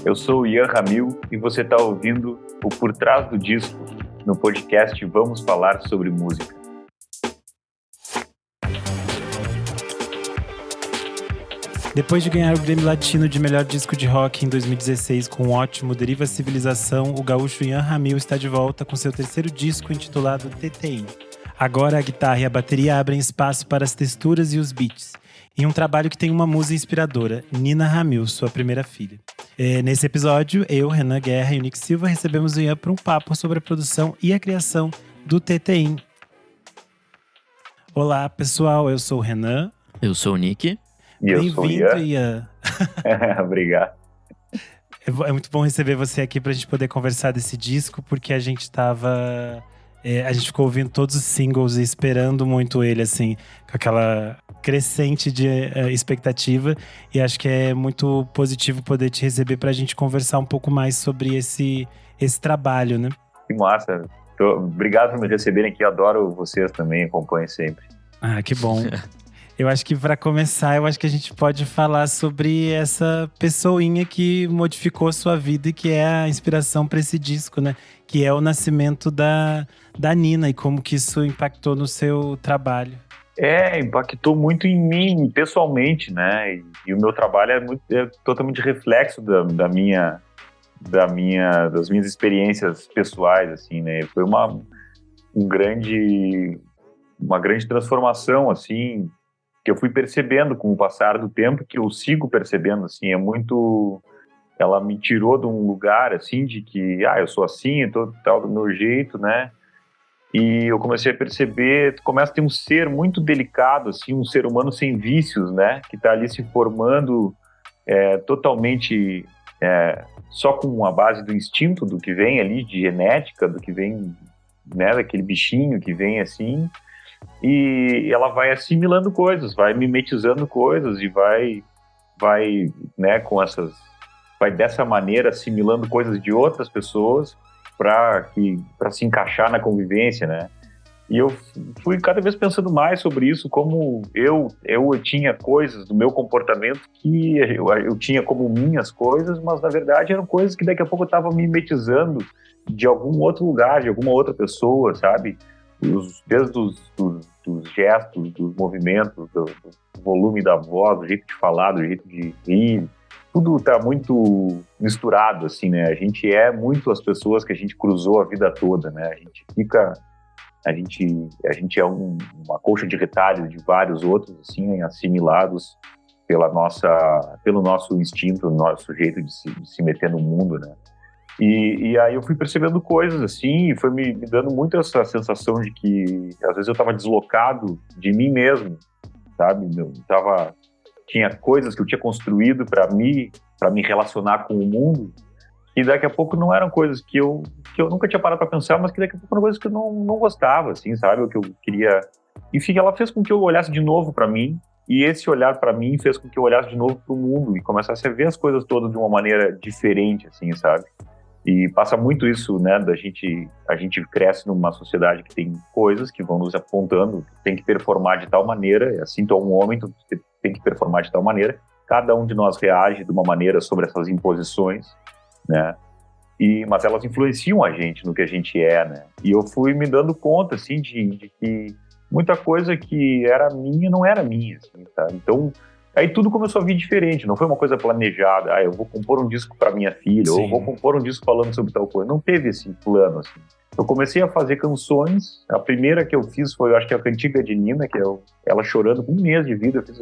Eu sou o Ian Ramil e você está ouvindo o Por Trás do Disco, no podcast Vamos Falar sobre Música. Depois de ganhar o Grammy Latino de melhor disco de rock em 2016 com o ótimo Deriva Civilização, o gaúcho Ian Ramil está de volta com seu terceiro disco intitulado TTI. Agora a guitarra e a bateria abrem espaço para as texturas e os beats, em um trabalho que tem uma musa inspiradora, Nina Ramil, sua primeira filha. Nesse episódio, eu, Renan Guerra e o Nick Silva recebemos o Ian para um papo sobre a produção e a criação do TTI. Olá, pessoal, eu sou o Renan. Eu sou o Nick. E eu sou o Ian. Ian. Obrigado. É muito bom receber você aqui pra gente poder conversar desse disco, porque a gente a gente ficou ouvindo todos os singles e esperando muito ele, assim, com aquela crescente de expectativa. E acho que é muito positivo poder te receber pra gente conversar um pouco mais sobre esse trabalho, né? Que massa. Obrigado por me receberem aqui. Adoro vocês também, acompanho sempre. Ah, que bom. Eu acho que para começar, eu acho que a gente pode falar sobre essa pessoinha que modificou sua vida e que é a inspiração para esse disco, né? Que é o nascimento da Nina e como que isso impactou no seu trabalho. Impactou muito em mim, pessoalmente, né? E o meu trabalho é totalmente reflexo das minhas experiências pessoais, assim, né? Foi uma grande transformação, assim, que eu fui percebendo com o passar do tempo, que eu sigo percebendo, assim, ela me tirou de um lugar, assim, de que, eu sou assim, eu tô tal do meu jeito, né, e eu comecei a perceber, começa a ter um ser muito delicado, assim, um ser humano sem vícios, né, que tá ali se formando totalmente só com a base do instinto, do que vem ali, de genética, do que vem, né, daquele bichinho que vem, assim. E ela vai assimilando coisas, vai mimetizando coisas e vai, né, vai dessa maneira assimilando coisas de outras pessoas para se encaixar na convivência, né? E eu fui cada vez pensando mais sobre isso, como eu tinha coisas do meu comportamento que eu tinha como minhas coisas, mas na verdade eram coisas que daqui a pouco eu estava mimetizando de algum outro lugar, de alguma outra pessoa, sabe? Desde dos gestos, dos movimentos, do volume da voz, do jeito de falar, do jeito de rir, tudo está muito misturado, assim, né? A gente é muito as pessoas que a gente cruzou a vida toda, né? A gente é uma colcha de retalhos de vários outros, assim, assimilados pelo nosso instinto, nosso jeito de se meter no mundo, né? E aí eu fui percebendo coisas assim, e foi me dando muito essa sensação de que às vezes eu estava deslocado de mim mesmo, sabe? Tinha coisas que eu tinha construído para me relacionar com o mundo, e daqui a pouco não eram coisas que eu nunca tinha parado para pensar, mas que daqui a pouco eram coisas que eu não gostava, assim, sabe? O que eu queria. Enfim, ela fez com que eu olhasse de novo para mim, e esse olhar para mim fez com que eu olhasse de novo para o mundo e começasse a ver as coisas todas de uma maneira diferente, assim, sabe? E passa muito isso, né, a gente cresce numa sociedade que tem coisas que vão nos apontando, tem que performar de tal maneira, assim, tu é um homem, tu tem que performar de tal maneira, cada um de nós reage de uma maneira sobre essas imposições, né, mas elas influenciam a gente no que a gente é, né, e eu fui me dando conta, assim, de que muita coisa que era minha não era minha, assim, sabe, então... Aí tudo começou a vir diferente, não foi uma coisa planejada, eu vou compor um disco para minha filha, Sim. ou vou compor um disco falando sobre tal coisa. Não teve esse plano, assim. Eu comecei a fazer canções, a primeira que eu fiz foi, eu acho que a Cantiga de Nina, que é ela chorando com um mês de vida, eu fiz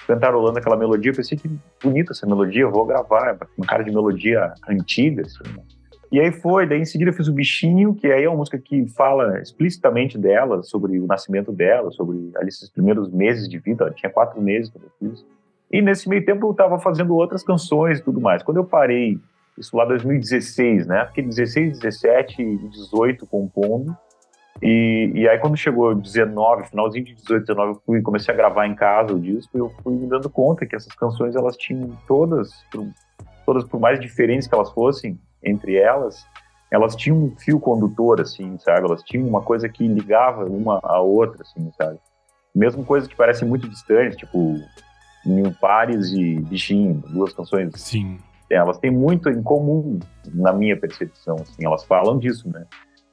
cantarolando aquela melodia, eu pensei que bonita essa melodia, eu vou gravar, uma cara de melodia antiga, assim, né? E aí daí em seguida eu fiz o Bichinho, que aí é uma música que fala explicitamente dela, sobre o nascimento dela, sobre ali esses primeiros meses de vida, ela tinha 4 meses quando eu fiz. E nesse meio tempo eu estava fazendo outras canções e tudo mais. Quando eu parei, isso lá em 2016, né, fiquei 16, 17 e 18 compondo, e aí quando chegou 19, finalzinho de 18, 19, eu comecei a gravar em casa o disco, e eu fui me dando conta que essas canções, elas tinham todas por mais diferentes que elas fossem, entre elas tinham um fio condutor, assim, sabe? Elas tinham uma coisa que ligava uma à outra, assim, sabe? Mesmo coisas que parecem muito distantes, tipo Mil Pares e Bichinho, 2 canções Sim. elas têm muito em comum, na minha percepção, assim, elas falam disso, né?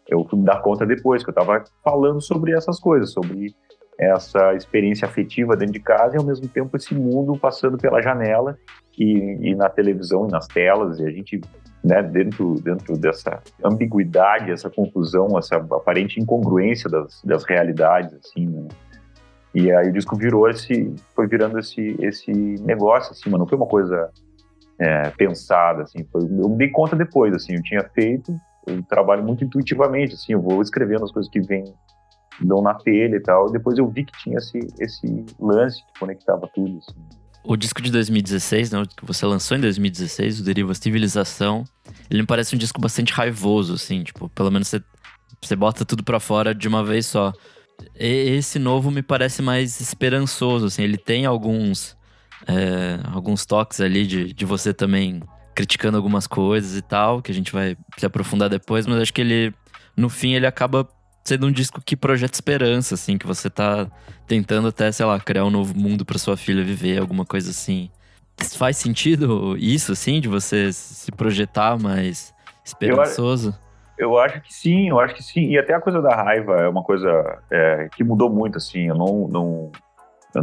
Eu fui me dar conta depois, que eu estava falando sobre essas coisas, sobre essa experiência afetiva dentro de casa e, ao mesmo tempo, esse mundo passando pela janela e na televisão e nas telas, e a gente, né, dentro dessa ambiguidade, essa confusão, essa aparente incongruência das realidades, assim, né? E aí o disco foi virando esse negócio, assim, mas não foi uma coisa pensada, assim, eu me dei conta depois, assim, eu tinha feito, eu trabalho muito intuitivamente, assim, eu vou escrevendo as coisas que dão na telha e tal, depois eu vi que tinha esse lance que conectava tudo, assim. O disco de 2016, né, que você lançou em 2016, o Deriva Civilização, ele me parece um disco bastante raivoso, assim, tipo, pelo menos você bota tudo pra fora de uma vez só. Esse novo me parece mais esperançoso, assim, ele tem alguns toques ali de você também criticando algumas coisas e tal, que a gente vai se aprofundar depois, mas acho que ele, no fim, ele acaba sendo um disco que projeta esperança, assim, que você tá tentando até, sei lá, criar um novo mundo pra sua filha viver, alguma coisa assim. Faz sentido isso, assim, de você se projetar mais esperançoso? Eu acho que sim, e até a coisa da raiva é uma coisa que mudou muito, assim, eu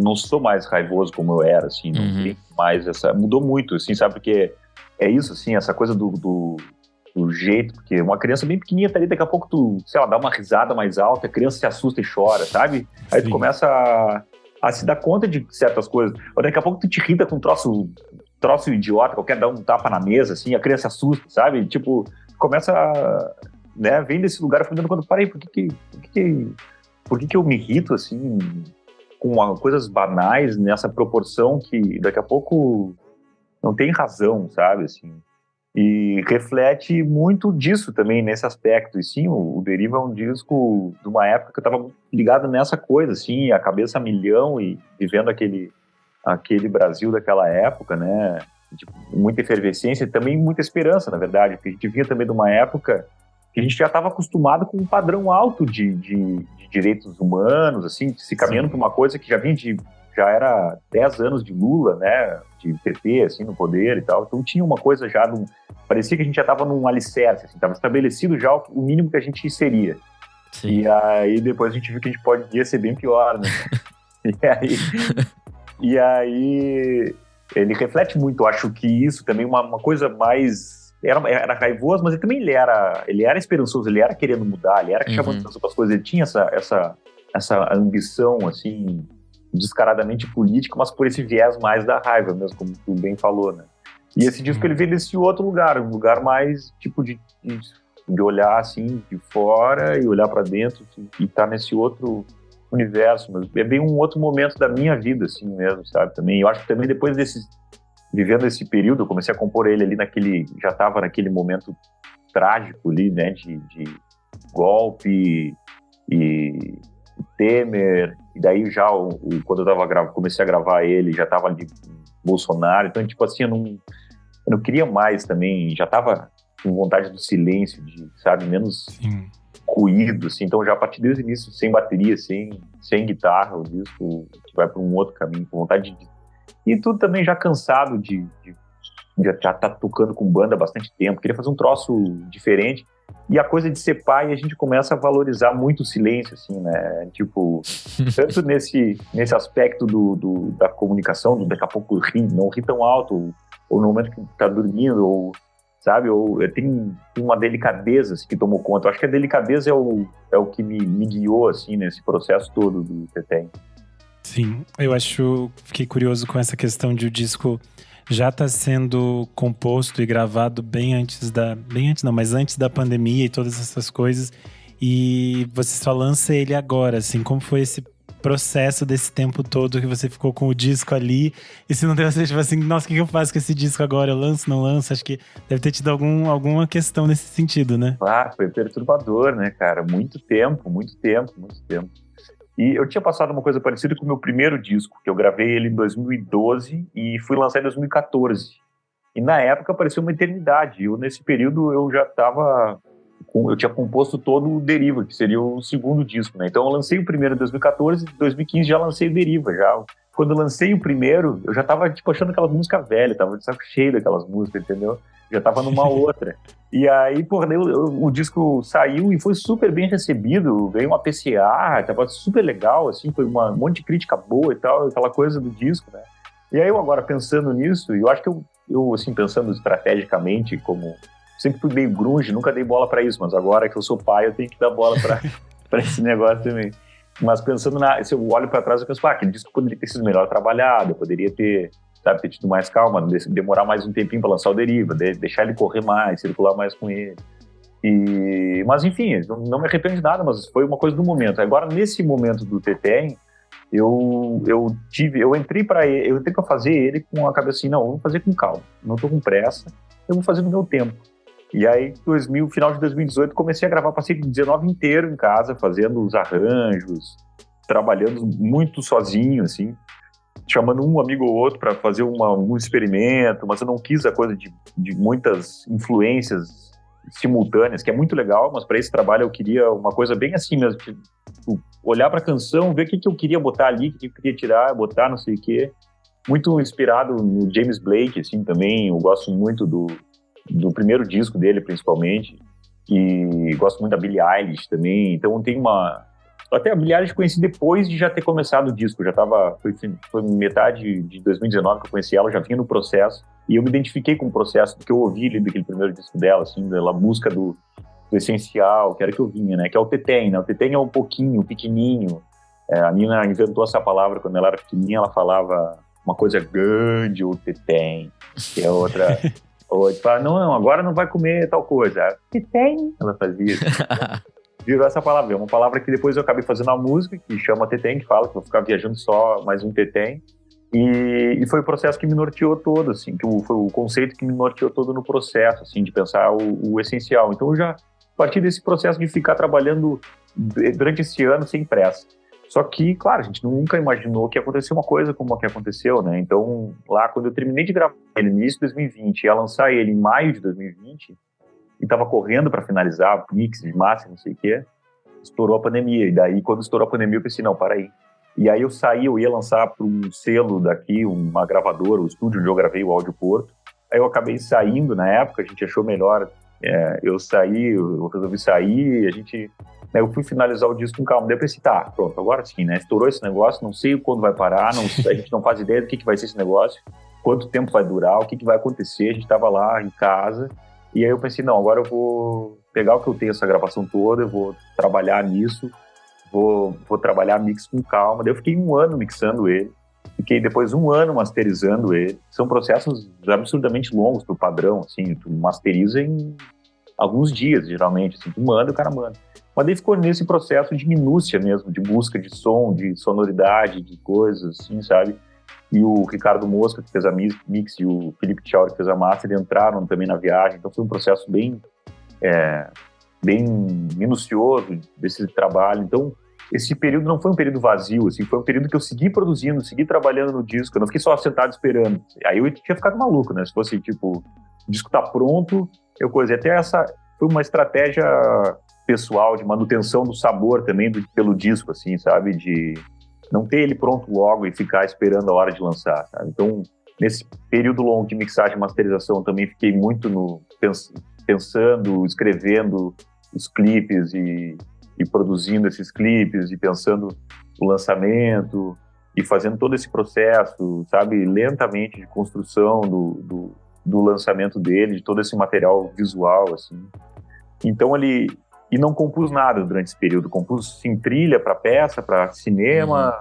não sou mais raivoso como eu era, assim, não tem mais mudou muito, assim, sabe, porque é isso, assim, essa coisa do jeito, porque uma criança bem pequenininha tá ali, daqui a pouco tu, sei lá, dá uma risada mais alta, a criança se assusta e chora, sabe? Aí tu começa a se dar conta de certas coisas, ou daqui a pouco tu te irrita com um troço idiota, qualquer dar um tapa na mesa, assim, a criança se assusta, sabe? Tipo, começa, né, vem desse lugar, eu fui dando quando parei, por que eu me irrito, assim, com coisas banais nessa proporção que daqui a pouco não tem razão, sabe, assim. E reflete muito disso também, nesse aspecto. E sim, o Deriva é um disco de uma época que eu estava ligado nessa coisa, assim, a cabeça a milhão e vivendo aquele Brasil daquela época, né? Tipo, muita efervescência e também muita esperança, na verdade, porque a gente vinha também de uma época que a gente já estava acostumado com um padrão alto de direitos humanos, assim, se caminhando para uma coisa que já era 10 anos de Lula, né, de PT, assim, no poder e tal, então tinha uma coisa já, parecia que a gente já estava num alicerce, assim, estava estabelecido já o mínimo que a gente seria. Sim. E aí depois a gente viu que a gente podia ser bem pior, né? e aí ele reflete muito, eu acho que isso também uma coisa mais... Era raivoso, mas ele era esperançoso, ele era querendo mudar, ele era chamando atenção para as coisas, ele tinha essa ambição, assim, descaradamente política, mas por esse viés mais da raiva mesmo, como tu bem falou, né? E esse disco ele veio desse outro lugar, um lugar mais, tipo, de olhar, assim, de fora e olhar para dentro e tá nesse outro universo, mas é bem um outro momento da minha vida, assim mesmo, sabe? Também, eu acho que também depois vivendo esse período, eu comecei a compor ele ali já estava naquele momento trágico ali, né, de golpe e Temer, e daí já quando eu comecei a gravar ele, já estava ali Bolsonaro, então tipo assim, eu não queria mais também, já estava com vontade do silêncio, sabe, menos ruído, assim, então já a partir desse início, sem bateria, sem guitarra, o disco vai para um outro caminho, com vontade e tudo também já cansado de já tá tocando com banda há bastante tempo, queria fazer um troço diferente, e a coisa de ser pai, a gente começa a valorizar muito o silêncio, assim, né, tipo, tanto nesse aspecto da comunicação, daqui a pouco não ri tão alto, ou no momento que tá dormindo, ou, sabe, ou tem uma delicadeza assim, que tomou conta, eu acho que a delicadeza é o que me guiou, assim, nesse processo todo do Tetém. Sim, fiquei curioso com essa questão de o disco já está sendo composto e gravado mas antes da pandemia e todas essas coisas, e você só lança ele agora, assim, como foi esse processo desse tempo todo que você ficou com o disco ali, e se não deu você, tipo assim, nossa, o que eu faço com esse disco agora? Eu lanço, não lanço? Acho que deve ter tido alguma questão nesse sentido, né? Foi perturbador, né, cara? Muito tempo. E eu tinha passado uma coisa parecida com o meu primeiro disco, que eu gravei ele em 2012 e fui lançar em 2014. E na época parecia uma eternidade. Nesse período eu tinha composto todo o Deriva, que seria o segundo disco, né? Então eu lancei o primeiro em 2014 e em 2015 já lancei o Deriva, já quando eu lancei o primeiro, eu já tava, tipo, achando aquelas músicas velhas, tava de saco cheio daquelas músicas, entendeu? Já tava numa outra. E aí, porra, daí o disco saiu e foi super bem recebido, veio uma PCA, tava super legal, assim, foi um monte de crítica boa e tal, aquela coisa do disco, né? E aí eu agora pensando nisso, eu acho que eu assim, pensando estrategicamente, como sempre fui meio grunge, nunca dei bola pra isso, mas agora que eu sou pai, eu tenho que dar bola pra esse negócio também. Mas pensando se eu olho pra trás, eu penso, aquele disco poderia ter sido melhor trabalhado, eu poderia ter, sabe, ter tido mais calma, demorar mais um tempinho pra lançar o Deriva, deixar ele correr mais, circular mais com ele. Mas enfim, não me arrependo de nada, mas foi uma coisa do momento. Agora, nesse momento do Tetem, eu entrei pra fazer ele com a cabeça assim, não, eu vou fazer com calma, não tô com pressa, eu vou fazer no meu tempo. E aí, final de 2018, comecei a gravar, passei 19 inteiro em casa, fazendo os arranjos, trabalhando muito sozinho, assim, chamando um amigo ou outro para fazer um experimento, mas eu não quis a coisa de muitas influências simultâneas, que é muito legal, mas para esse trabalho eu queria uma coisa bem assim mesmo, tipo, olhar para a canção, ver o que eu queria botar ali, o que eu queria tirar, botar não sei o quê. Muito inspirado no James Blake, assim, também, eu gosto muito do primeiro disco dele, principalmente, e gosto muito da Billie Eilish também, então tem até a Billie Eilish conheci depois de já ter começado o disco, foi metade de 2019 que eu conheci ela, já vinha no processo, e eu me identifiquei com o processo do que eu ouvi ali daquele primeiro disco dela, assim, da busca do essencial, que era que eu vinha, né, que é o Tetem, né, o Tetem é um pouquinho, pequenininho, a Nina inventou essa palavra quando ela era pequenininha, ela falava uma coisa grande, o Tetem, que é outra... Ou fala, não, agora não vai comer tal coisa. Tetem, ela fazia. Virou essa palavra. É uma palavra que depois eu acabei fazendo a música, que chama Tetem, que fala que vou ficar viajando só mais um Tetem. E foi o processo que me norteou todo, assim, foi o conceito que me norteou todo no processo, assim, de pensar o essencial. Então eu já parti desse processo de ficar trabalhando durante esse ano sem pressa. Só que, claro, a gente nunca imaginou que ia acontecer uma coisa como a que aconteceu, né? Então, lá, quando eu terminei de gravar ele no início de 2020, ia lançar ele em maio de 2020, e tava correndo para finalizar, mix de massa, não sei o quê, estourou a pandemia. E daí, quando estourou a pandemia, eu pensei, não, para aí. E aí eu ia lançar para um selo daqui, uma gravadora, o estúdio onde eu gravei o Áudio Porto. Aí eu acabei saindo na época, a gente achou melhor eu resolvi sair, eu fui finalizar o disco com calma. Daí eu pensei, tá, pronto, agora sim, né? Estourou esse negócio, não sei quando vai parar, a gente não faz ideia do que vai ser esse negócio, quanto tempo vai durar, o que vai acontecer. A gente tava lá em casa, e aí eu pensei, não, agora eu vou pegar o que eu tenho, essa gravação toda, eu vou trabalhar nisso, vou trabalhar mix com calma. Daí eu fiquei 1 ano mixando ele, fiquei depois 1 ano masterizando ele. São processos absurdamente longos pro padrão, assim, tu masteriza em alguns dias, geralmente, assim, tu manda e o cara manda. Mas daí ficou nesse processo de minúcia mesmo, de busca de som, de sonoridade, de coisas, assim, sabe? E o Ricardo Mosca, que fez a mix, e o Felipe Tchauri, que fez a master, entraram também na viagem. Então foi um processo bem minucioso desse trabalho. Então, esse período não foi um período vazio, assim, foi um período que eu segui produzindo, segui trabalhando no disco, eu não fiquei só sentado esperando. Aí eu tinha ficado maluco, né? Se fosse, tipo, o disco tá pronto, até essa foi uma estratégia pessoal de manutenção do sabor também pelo disco, assim, sabe? De não ter ele pronto logo e ficar esperando a hora de lançar, sabe? Então, nesse período longo de mixagem e masterização, também fiquei muito pensando, escrevendo os clipes e produzindo esses clipes e pensando o lançamento e fazendo todo esse processo, sabe, lentamente de construção do lançamento dele, de todo esse material visual, assim. Então e não compus nada durante esse período, compus sim trilha para peça, para cinema,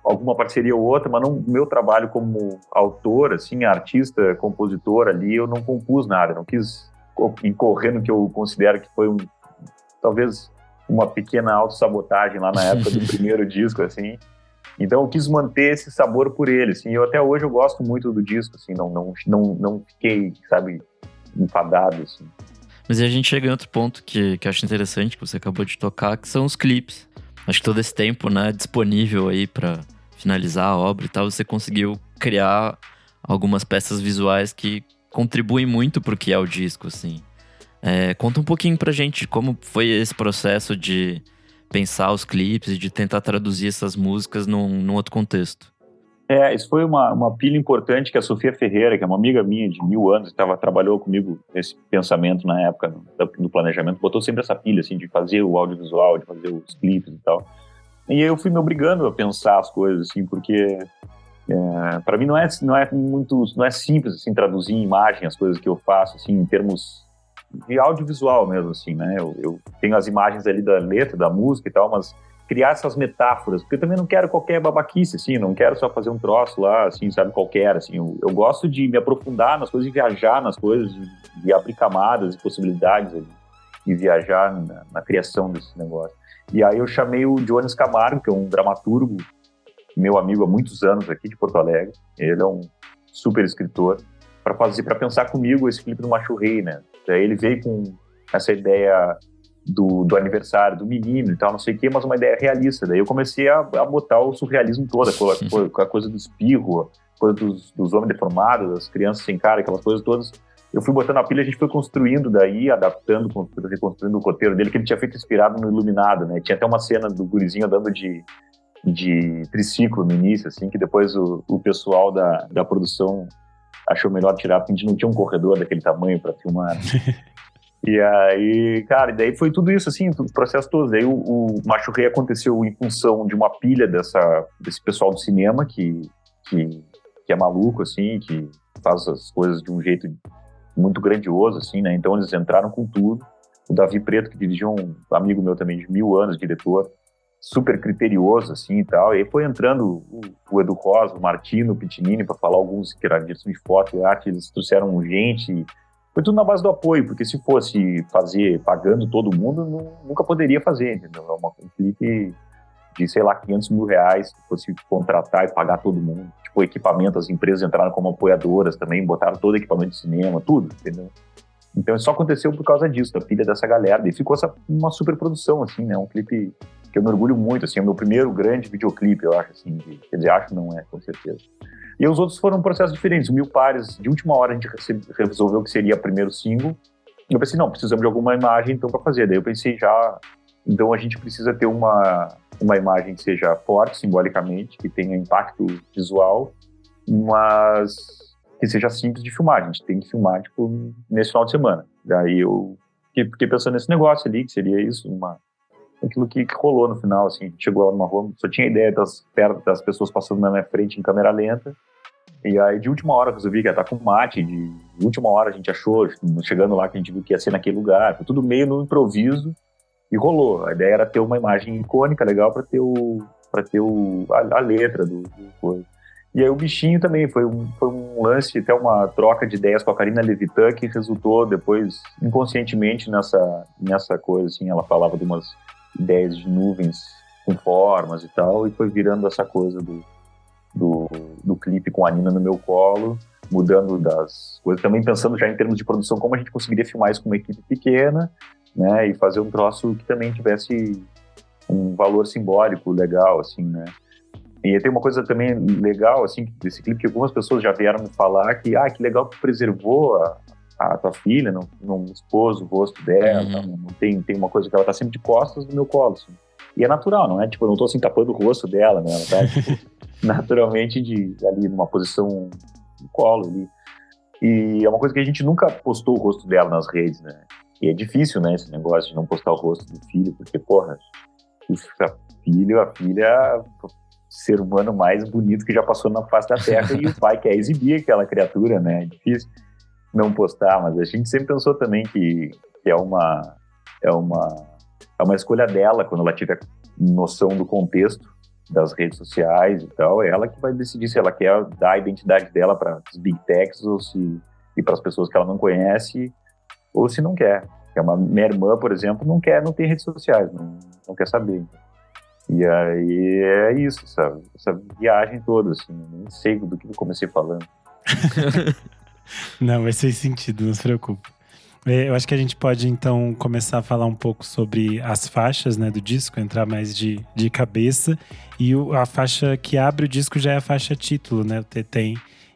alguma parceria ou outra, mas não, meu trabalho como autor, assim, artista, compositor ali, eu não compus nada, não quis incorrer no que eu considero que foi talvez uma pequena autossabotagem lá na época do primeiro disco, assim. Então eu quis manter esse sabor por ele, assim. Até hoje eu gosto muito do disco, assim, não fiquei, sabe, enfadado, assim. Mas aí a gente chega em outro ponto que eu acho interessante, que você acabou de tocar, que são os clipes. Acho que todo esse tempo, né, disponível aí pra finalizar a obra e tal, você conseguiu criar algumas peças visuais que contribuem muito pro que é o disco, assim. Conta um pouquinho pra gente como foi esse processo de pensar os clipes e de tentar traduzir essas músicas num outro contexto. Isso foi uma pilha importante que a Sofia Ferreira, que é uma amiga minha de 1000 anos, trabalhou comigo nesse pensamento na época do planejamento, botou sempre essa pilha, assim, de fazer o audiovisual, de fazer os clipes e tal. E aí eu fui me obrigando a pensar as coisas, assim, porque para mim não é simples, assim, traduzir em imagem as coisas que eu faço, assim, em termos de audiovisual mesmo, assim, né? Eu tenho as imagens ali da letra, da música e tal, mas criar essas metáforas, porque eu também não quero qualquer babaquice, assim, não quero só fazer um troço lá, assim, sabe, qualquer, assim, eu gosto de me aprofundar nas coisas e viajar nas coisas, de abrir camadas e possibilidades ali, e viajar na criação desse negócio. E aí eu chamei o Jones Camargo, que é um dramaturgo, meu amigo há muitos anos aqui de Porto Alegre, ele é um super escritor, para pensar comigo esse clipe do Macho Rei, né? Daí ele veio com essa ideia do aniversário do menino e tal, não sei o quê, mas uma ideia realista. Daí eu comecei a botar o surrealismo todo, a coisa do espirro, a coisa dos homens deformados, das crianças sem cara, aquelas coisas todas. Eu fui botando a pilha, a gente foi construindo daí, adaptando, reconstruindo o roteiro dele, que ele tinha feito inspirado no Iluminado, né? Tinha até uma cena do gurizinho andando de triciclo no início, assim, que depois o pessoal da produção achou melhor tirar, porque a gente não tinha um corredor daquele tamanho para filmar. E aí, cara, daí foi tudo isso, assim, os processos todos. Daí o Macho Rei aconteceu em função de uma pilha desse pessoal do cinema que é maluco, assim, que faz as coisas de um jeito muito grandioso, assim, né? Então eles entraram com tudo. O Davi Preto, que dirigiu, um amigo meu também de 1000 anos, diretor, super criterioso, assim, e tal. E aí foi entrando o Edu Rosa, o Martino, o Pitinini, para falar alguns que eram direção de foto e arte, eles trouxeram gente. Foi tudo na base do apoio, porque se fosse fazer pagando todo mundo, nunca poderia fazer, entendeu? É um clipe de, sei lá, 500 mil reais, se fosse contratar e pagar todo mundo. Tipo, equipamento, as empresas entraram como apoiadoras também, botaram todo o equipamento de cinema, tudo, entendeu? Então isso só aconteceu por causa disso, da pilha dessa galera. E ficou uma super produção, assim, né? Um clipe que eu me orgulho muito, assim, é o meu primeiro grande videoclipe, eu acho, assim, quer dizer, acho não é, com certeza. E os outros foram processos diferentes. O Mil Pares, de última hora, a gente resolveu que seria o primeiro single. E eu pensei, não, precisamos de alguma imagem, então, para fazer. Daí eu pensei então a gente precisa ter uma imagem que seja forte, simbolicamente, que tenha impacto visual, mas que seja simples de filmar. A gente tem que filmar, tipo, nesse final de semana. Daí eu fiquei pensando nesse negócio ali, que seria isso, aquilo que rolou no final, assim. A gente chegou lá numa rua, só tinha ideia das pessoas passando na minha frente em câmera lenta. E aí, de última hora, eu resolvi que ia estar com mate. De última hora, a gente achou, chegando lá, que a gente viu que ia ser naquele lugar. Foi tudo meio no improviso e rolou. A ideia era ter uma imagem icônica, legal, para ter a letra do coisa. E aí, o bichinho também foi um lance, até uma troca de ideias com a Karina Levitan, que resultou depois, inconscientemente, nessa coisa, assim. Ela falava de umas ideias de nuvens com formas e tal, e foi virando essa coisa do clipe com a Nina no meu colo, mudando das coisas, também pensando já em termos de produção, como a gente conseguiria filmar isso com uma equipe pequena, né, e fazer um troço que também tivesse um valor simbólico legal, assim, né. E tem uma coisa também legal, assim, desse clipe, que algumas pessoas já vieram me falar que que legal que preservou a tua filha, não expôs o rosto dela, não tem uma coisa que ela tá sempre de costas no meu colo, assim. E é natural, não é? Tipo, eu não tô assim tapando o rosto dela, né? Ela tá, tipo, naturalmente ali numa posição no colo ali. E é uma coisa que a gente nunca postou o rosto dela nas redes, né? E é difícil, né, esse negócio de não postar o rosto do filho, porque, porra, a filha é o ser humano mais bonito que já passou na face da Terra e o pai quer exibir aquela criatura, né? É difícil não postar, mas a gente sempre pensou também que é uma escolha dela, quando ela tiver noção do contexto das redes sociais e tal, é ela que vai decidir se ela quer dar a identidade dela para as big techs e para as pessoas que ela não conhece, ou se não quer. Minha irmã, por exemplo, não tem redes sociais, não quer saber. E aí é isso, sabe? Essa viagem toda, assim, nem sei do que eu comecei falando. Não, vai ser sentido, não se preocupe. Eu acho que a gente pode, então, começar a falar um pouco sobre as faixas, né, do disco, entrar mais de cabeça. E a faixa que abre o disco já é a faixa título, né, o Tetém.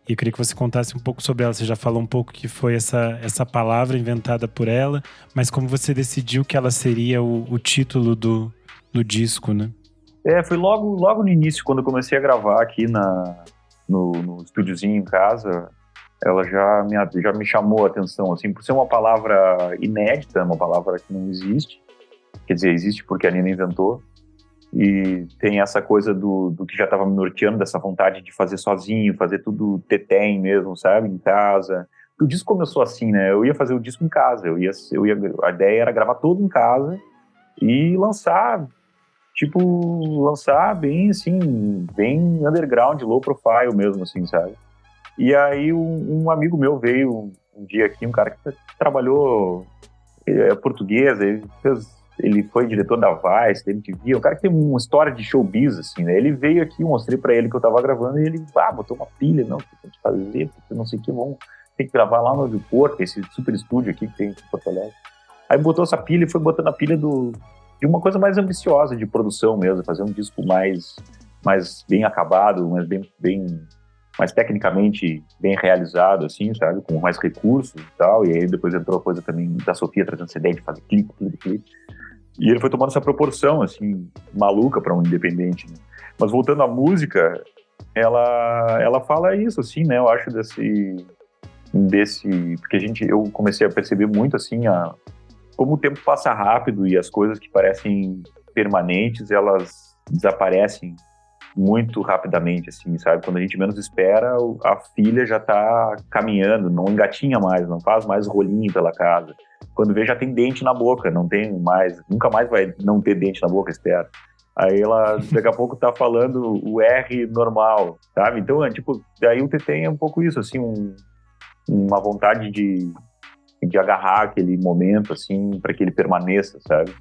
E eu queria que você contasse um pouco sobre ela. Você já falou um pouco que foi essa palavra inventada por ela, mas como você decidiu que ela seria o título do disco, né? Foi logo no início, quando eu comecei a gravar aqui no estúdiozinho em casa, ela já me chamou a atenção, assim, por ser uma palavra inédita, uma palavra que não existe. Quer dizer, existe porque a Nina inventou. E tem essa coisa do que já estava me norteando, dessa vontade de fazer sozinho, fazer tudo tetém mesmo, sabe, em casa. O disco começou assim, né? Eu ia fazer o disco em casa, a ideia era gravar tudo em casa e lançar bem, assim, bem underground, low profile mesmo, assim, sabe? E aí um amigo meu veio um dia aqui, um cara que trabalhou, é português, ele foi diretor da Vice, da MTV, um cara que tem uma história de showbiz, assim, né? Ele veio aqui, mostrei pra ele que eu tava gravando e ele, botou uma pilha, não, o que tem que fazer, porque não sei o que, tem que gravar lá no aeroporto, esse super estúdio aqui que tem em Porto Alegre. Aí botou essa pilha e foi botando a pilha de uma coisa mais ambiciosa de produção mesmo, fazer um disco mais bem acabado, mais tecnicamente bem realizado, assim, sabe? Com mais recursos e tal. E aí depois entrou a coisa também da Sofia trazendo essa ideia de fazer clipe. E ele foi tomando essa proporção, assim, maluca para um independente, né? Mas voltando à música, ela fala isso, assim, né? Eu acho porque eu comecei a perceber muito, assim, como o tempo passa rápido e as coisas que parecem permanentes, elas desaparecem muito rapidamente, assim, sabe? Quando a gente menos espera, a filha já tá caminhando, não engatinha mais, não faz mais rolinho pela casa. Quando vê, já tem dente na boca, não tem mais, nunca mais vai não ter dente na boca, espero. Aí ela, daqui a pouco, tá falando o R normal, sabe? Então, daí o Tetém é um pouco isso, assim, uma vontade de agarrar aquele momento, assim, para que ele permaneça, sabe?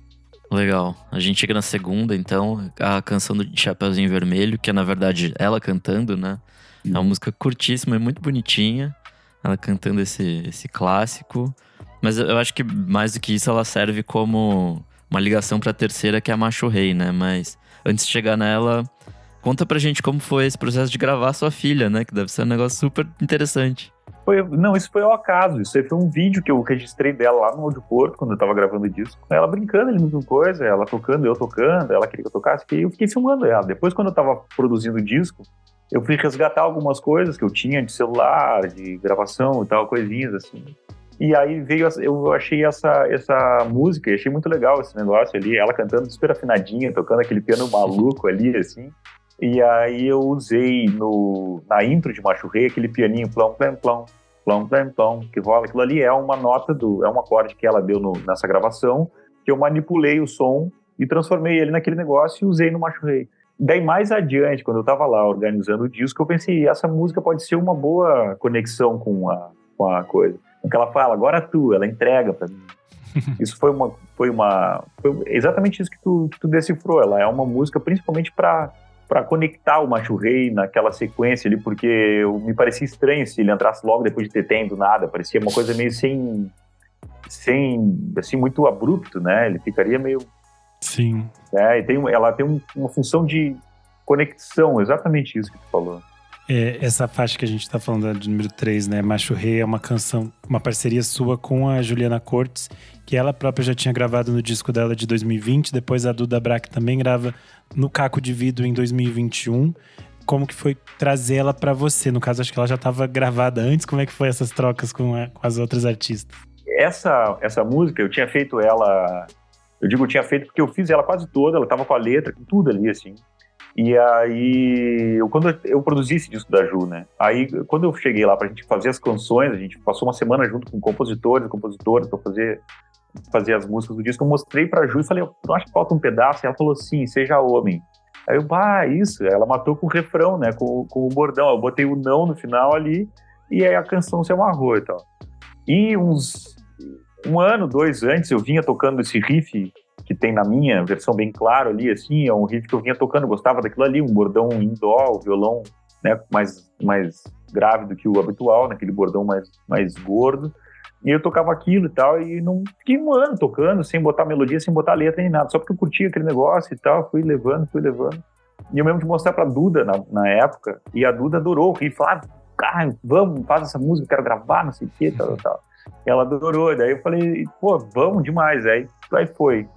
Legal. A gente chega na segunda, então, a canção do Chapeuzinho Vermelho, que é, na verdade, ela cantando, né? É uma música curtíssima e muito bonitinha. Ela cantando esse clássico. Mas eu acho que, mais do que isso, ela serve como uma ligação pra terceira, que é a Macho Rei, né? Mas, antes de chegar nela, conta pra gente como foi esse processo de gravar a sua filha, né? Que deve ser um negócio super interessante. Isso foi ao acaso. Isso aí foi um vídeo que eu registrei dela lá no aeroporto, quando eu tava gravando o disco. Ela brincando ali com coisa, ela tocando, eu tocando, ela queria que eu tocasse, e eu fiquei filmando ela. Depois, quando eu tava produzindo o disco, eu fui resgatar algumas coisas que eu tinha de celular, de gravação e tal, coisinhas assim. E aí eu achei essa música, e achei muito legal esse negócio ali, ela cantando super afinadinha, tocando aquele piano maluco ali, assim. E aí eu usei na intro de Macho Rei aquele pianinho plom, plom, plom, plom, plom, plom, que rola. Aquilo ali é uma nota é um acorde que ela deu nessa gravação, que eu manipulei o som e transformei ele naquele negócio e usei no Macho Rei. Daí mais adiante, quando eu tava lá organizando o disco, eu pensei, essa música pode ser uma boa conexão com a coisa. Porque ela fala, agora ela entrega pra mim. Isso foi exatamente isso que tu decifrou. Ela é uma música principalmente para conectar o Macho Rei naquela sequência ali, porque me parecia estranho se ele entrasse logo depois de Tetém do nada, parecia uma coisa meio sem assim, muito abrupto, né? Ele ficaria meio... Sim. Ela tem uma função de conexão, exatamente isso que tu falou. Essa faixa que a gente tá falando, de número 3, né? Macho Rei, é uma canção, uma parceria sua com a Juliana Cortes, que ela própria já tinha gravado no disco dela de 2020, depois a Duda Brack também grava no Caco de Vidro em 2021. Como que foi trazer ela pra você? No caso, acho que ela já estava gravada antes. Como é que foi essas trocas com as outras artistas? Essa música, eu tinha feito ela... eu tinha feito porque eu fiz ela quase toda, ela tava com a letra, com tudo ali, assim. E aí, quando eu produzi esse disco da Ju, né? Aí, quando eu cheguei lá pra gente fazer as canções, a gente passou uma semana junto com compositores pra fazer as músicas do disco. Eu mostrei pra Ju e falei, não acho que falta um pedaço? E ela falou, sim, seja homem. Aí eu, isso. Ela matou com o refrão, né? Com o bordão. Eu botei o não no final ali e aí a canção se amarrou e tal. E um ano, 2 antes, eu vinha tocando esse riff que tem na minha versão bem claro ali, assim, é um riff que eu vinha tocando, eu gostava daquilo ali, um bordão em dó, o violão, né, mais grave do que o habitual, naquele bordão mais gordo, e eu tocava aquilo e tal, e não fiquei um ano tocando, sem botar melodia, sem botar letra nem nada, só porque eu curtia aquele negócio e tal, fui levando, e eu mesmo de mostrar pra Duda na época, e a Duda adorou o riff, falou, cara, vamos, faz essa música, quero gravar, não sei o que, tal. Ela adorou, daí eu falei, pô, vamos demais, aí foi.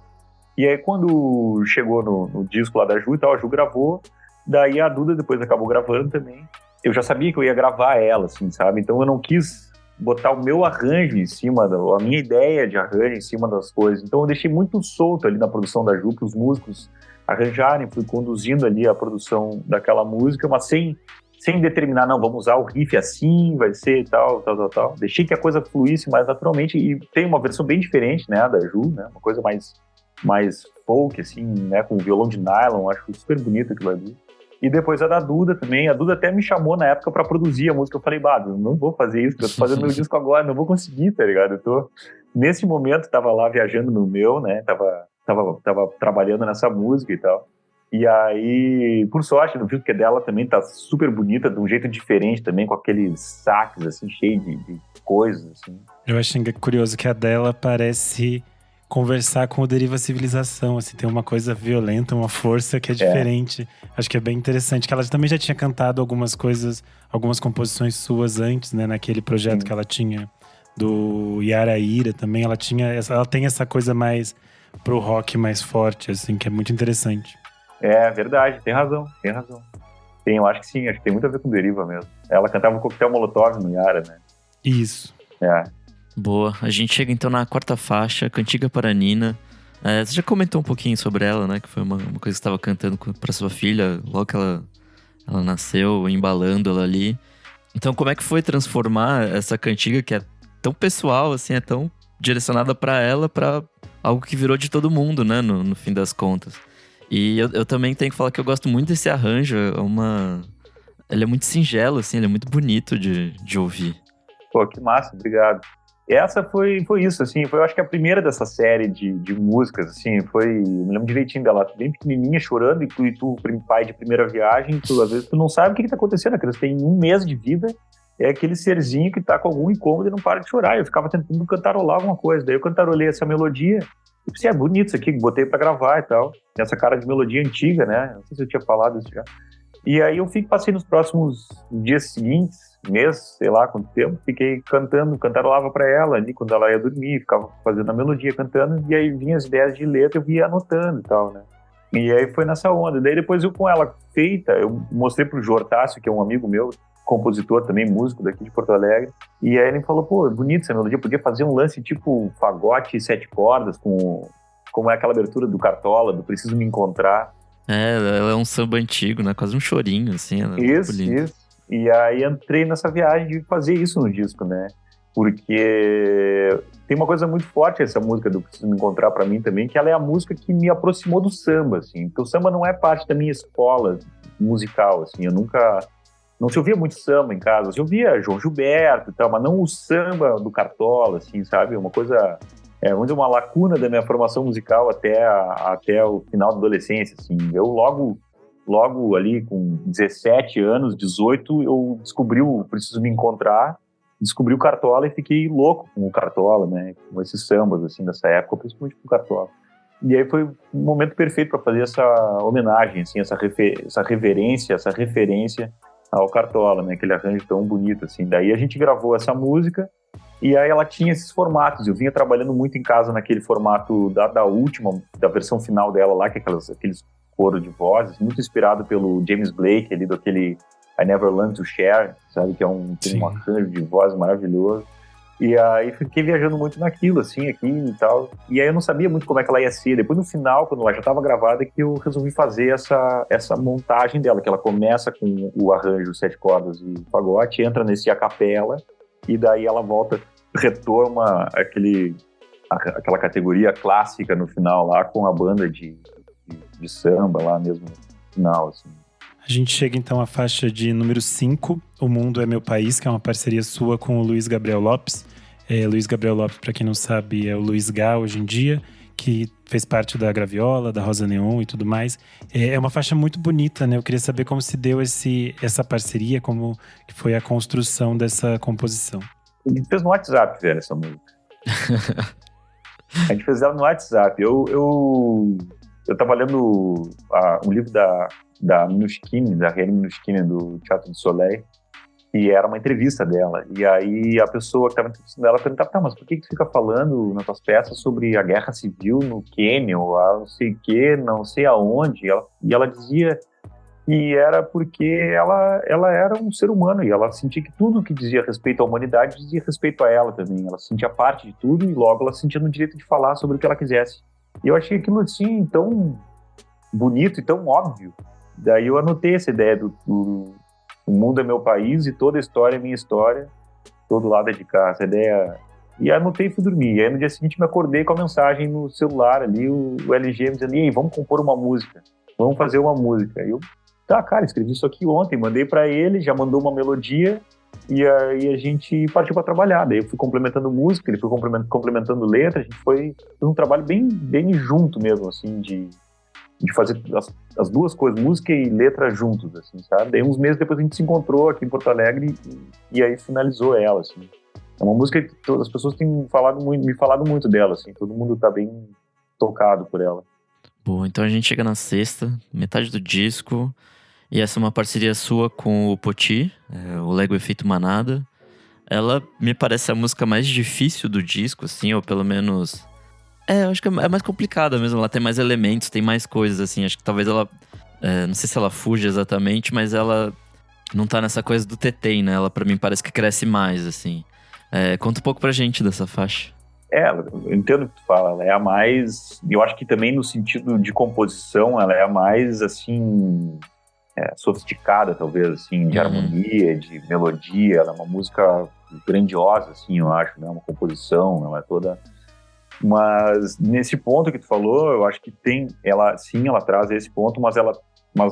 E aí, quando chegou no disco lá da Ju e tal, a Ju gravou, daí a Duda depois acabou gravando também. eu já sabia que eu ia gravar ela, assim, sabe? Então eu não quis botar o meu arranjo em cima, a minha ideia de arranjo em cima das coisas. Então eu deixei muito solto ali na produção da Ju, para os músicos arranjarem, fui conduzindo ali a produção daquela música, mas sem determinar, não, vamos usar o riff assim, vai ser tal. Deixei que a coisa fluísse mais naturalmente, e tem uma versão bem diferente, né, da Ju, né, uma coisa mais folk, assim, né, com violão de nylon, acho super bonito aquilo ali. E depois a da Duda também. A Duda até me chamou na época pra produzir a música. Eu falei, eu não vou fazer isso, porque eu tô fazendo meu disco agora, não vou conseguir, tá ligado? Nesse momento, tava lá viajando no meu, né? Tava trabalhando nessa música e tal. E aí, por sorte, no vídeo que é dela também tá super bonita, de um jeito diferente também, com aqueles saques, assim, cheios de coisas, assim. Eu acho curioso que a dela parece conversar com o Deriva Civilização, assim, tem uma coisa violenta, uma força que é diferente. Acho que é bem interessante, que ela também já tinha cantado algumas coisas, algumas composições suas antes, né, naquele projeto que ela tinha do Yaraíra também, ela tem essa coisa mais pro rock mais forte, assim, que é muito interessante. É verdade, tem razão. Eu acho que sim, acho que tem muito a ver com Deriva mesmo. Ela cantava o Coquetel Molotov no Yara, né? Isso. Boa, a gente chega então na quarta faixa, Cantiga para Nina. Você já comentou um pouquinho sobre ela, né? Que foi uma coisa que você estava cantando para sua filha logo que ela nasceu, embalando ela ali. Então, como é que foi transformar essa cantiga que é tão pessoal, assim, é tão direcionada para ela, para algo que virou de todo mundo, né? No fim das contas. E eu também tenho que falar que eu gosto muito desse arranjo. Ele é muito singelo, assim, ele é muito bonito de ouvir. Pô, que massa, obrigado. Essa foi isso, assim, eu acho que a primeira dessa série de músicas, assim, me lembro direitinho dela, bem pequenininha, chorando, e tu pai de primeira viagem, às vezes tu não sabe o que tá acontecendo, a criança tem 1 mês de vida, é aquele serzinho que tá com algum incômodo e não para de chorar, eu ficava tentando cantarolar alguma coisa, daí eu cantarolei essa melodia, e pensei, é bonito isso aqui, botei pra gravar e tal, essa cara de melodia antiga, né, não sei se eu tinha falado isso já. E aí eu passei nos próximos dias seguintes, mês, sei lá quanto tempo, fiquei cantarolava pra ela ali quando ela ia dormir, ficava fazendo a melodia, cantando, e aí vinha as ideias de letra, eu ia anotando e tal, né. E aí foi nessa onda. Daí depois eu, com ela feita, eu mostrei pro Jortácio, que é um amigo meu, compositor também, músico daqui de Porto Alegre, e aí ele falou, pô, é bonito essa melodia, podia fazer um lance tipo fagote 7 cordas, como é aquela abertura do Cartola, do Preciso Me Encontrar. Ela é um samba antigo, né? Quase um chorinho, assim. Isso. E aí entrei nessa viagem de fazer isso no disco, né? Porque tem uma coisa muito forte essa música do Preciso Me Encontrar pra mim também, que ela é a música que me aproximou do samba, assim. Porque o samba não é parte da minha escola musical, assim. Eu nunca... Não se ouvia muito samba em casa. Se ouvia João Gilberto e tal, mas não o samba do Cartola, assim, sabe? Uma coisa... vamos dizer, uma lacuna da minha formação musical até o final da adolescência, assim. Eu logo ali com 17 anos, 18, eu descobri o Preciso Me Encontrar, descobri o Cartola e fiquei louco com o Cartola, né? Com esses sambas, assim, dessa época, principalmente com o Cartola. E aí foi um momento perfeito para fazer essa homenagem, assim, essa reverência, essa referência ao Cartola, né? Aquele arranjo tão bonito, assim. Daí a gente gravou essa música. E aí ela tinha esses formatos, eu vinha trabalhando muito em casa naquele formato da versão final dela lá, que é aqueles coro de vozes, muito inspirado pelo James Blake, ali daquele I Never Learned to Share, sabe, que tem um arranjo de voz maravilhoso. E aí fiquei viajando muito naquilo, assim, aqui e tal. E aí eu não sabia muito como é que ela ia ser. Depois no final, quando ela já estava gravada, que eu resolvi fazer essa montagem dela, que ela começa com o arranjo 7 cordas e fagote, entra nesse a capela, e daí ela retoma aquela categoria clássica no final lá, com a banda de samba lá mesmo no final, assim. A gente chega então à faixa de número 5, O Mundo é Meu País, que é uma parceria sua com o Luiz Gabriel Lopes. Luiz Gabriel Lopes, para quem não sabe, é o Luiz Gá hoje em dia, que fez parte da Graviola, da Rosa Neon e tudo mais. É uma faixa muito bonita, né? Eu queria saber como se deu essa parceria, como que foi a construção dessa composição. A gente fez no WhatsApp, velho, essa música. A gente fez ela no WhatsApp. Eu tava lendo um livro da Minuschini, da Reine Minuschini, do Teatro do Soleil, e era uma entrevista dela. E aí a pessoa que estava entrevistando ela perguntava, tá, mas por que tu fica falando nas tuas peças sobre a guerra civil no Quênia, ou não sei o quê, não sei aonde? E ela dizia, E era porque ela era um ser humano e ela sentia que tudo que dizia respeito à humanidade dizia respeito a ela também. Ela sentia parte de tudo e logo ela sentia no direito de falar sobre o que ela quisesse. E eu achei aquilo assim tão bonito e tão óbvio. Daí eu anotei essa ideia do o mundo é meu país e toda a história é minha história, todo lado é de cá, essa ideia. E anotei e fui dormir. E aí no dia seguinte me acordei com a mensagem no celular ali, o LG me dizendo, e aí, vamos compor uma música, vamos fazer uma música. E eu, tá, cara, escrevi isso aqui ontem, mandei para ele, já mandou uma melodia, e aí a gente partiu para trabalhar. Daí eu fui complementando música, ele foi complementando letra, a gente foi um trabalho bem, bem junto mesmo, assim, de fazer as duas coisas, música e letra juntos, assim, sabe? Daí uns meses depois a gente se encontrou aqui em Porto Alegre e aí finalizou ela, assim. É uma música que as pessoas têm me falado muito dela, assim, todo mundo tá bem tocado por ela. Bom, então a gente chega na sexta, metade do disco, e essa é uma parceria sua com o Poti, o Lego Efeito Manada. Ela me parece a música mais difícil do disco, assim, ou pelo menos... eu acho que é mais complicada mesmo, ela tem mais elementos, tem mais coisas, assim. Acho que talvez ela... não sei se ela fuge exatamente, mas ela não tá nessa coisa do Tetém, né? Ela pra mim parece que cresce mais, assim. Conta um pouco pra gente dessa faixa. Eu entendo o que tu fala, ela é a mais... Eu acho que também no sentido de composição, ela é a mais, assim... sofisticada, talvez, assim, de harmonia, de melodia. Ela é uma música grandiosa, assim, eu acho, né? Uma composição, ela é toda... Mas nesse ponto que tu falou, eu acho que ela traz esse ponto, mas